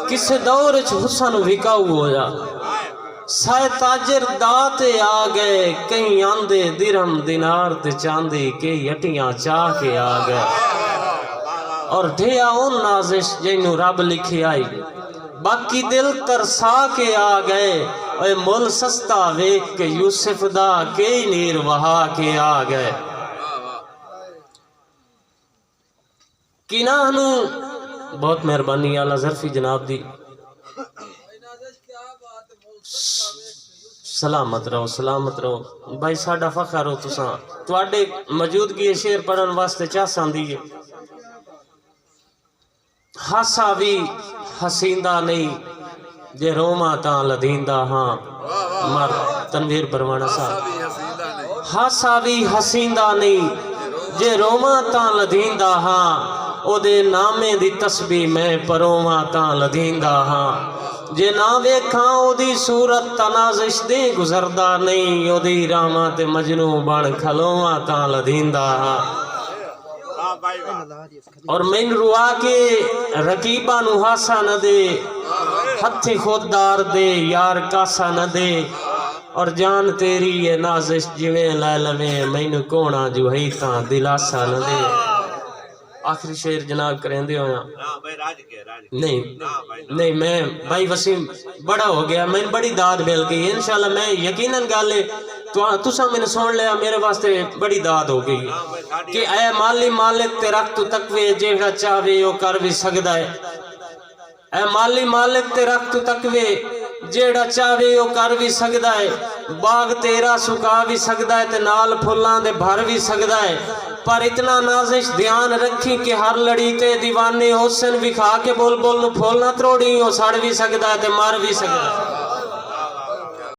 किस दौर च हुसन विकाऊ होया साए ताजर दाते आ गए कई आंदे दिरहम दिनार ते चांदी कई अटियां चाह के आ गए और ढेया उन नाजिश जिन्नू रब लिखे आई बाकी दिल तरसा के आ गए ओए मुल सस्ता वेख के यूसुफ दा कई नीर वहा के आ गए किना नू बहुत मेहरबानी आला ज़रफी जनाब दी सलामत रहो भाई साडा फखर हो तुसा तुहाडे मौजूदगी शेर पढ़न वास्ते चास आंदी है हासा भी हसींदा नहीं जे रोमा ता लदींदा हाँ मर तनवीर परवाना साहब हासा भी हसींदा नहीं जे रोमा ता लदींदा हाँ ओदे नामे दी तस्बीह मैं परोवा ता लदींदा हाँ जे ना वेखा ओदी सूरत तनाजिश दे गुजरदा नहीं ओदी रामा ते मजनू बन खलोवा ता लदींदा हाँ और मैन रुआ के रकीबा नु हासा न दे हथी खुददार दे यार कासा न दे और जान तेरी ये नाजिश जिवें लै लवे मैनू कोना जो है ता दिलासा न दे आखिरी शेर जनाब करेंदे होया नहीं मैं भाई वसीम बड़ा हो गया मैं बड़ी दाद मिल गई इंशाल्लाह मैं यकीनन गल तुसा मैंने सुन लिया मेरे वास्ते बड़ी दाद हो गई कि ऐ माली मालिक ते रख तू तकवे जेड़ा चाहे वो कर भी सकदा है ऐ माली मालिक ते रख तू तकवे जेड़ा चाहे वो कर भी सकदा है बाग तेरा सुका भी सकदा है ते नाल फुल्लां दे भर भी सकदा है पर इतना नाजिश ध्यान रखी कि हर लड़ी ते दीवाने हुसन विखा के बोल बोल फूल ना त्रोड़ी हो सड़ भी सकदा है ते मर भी सकदा है।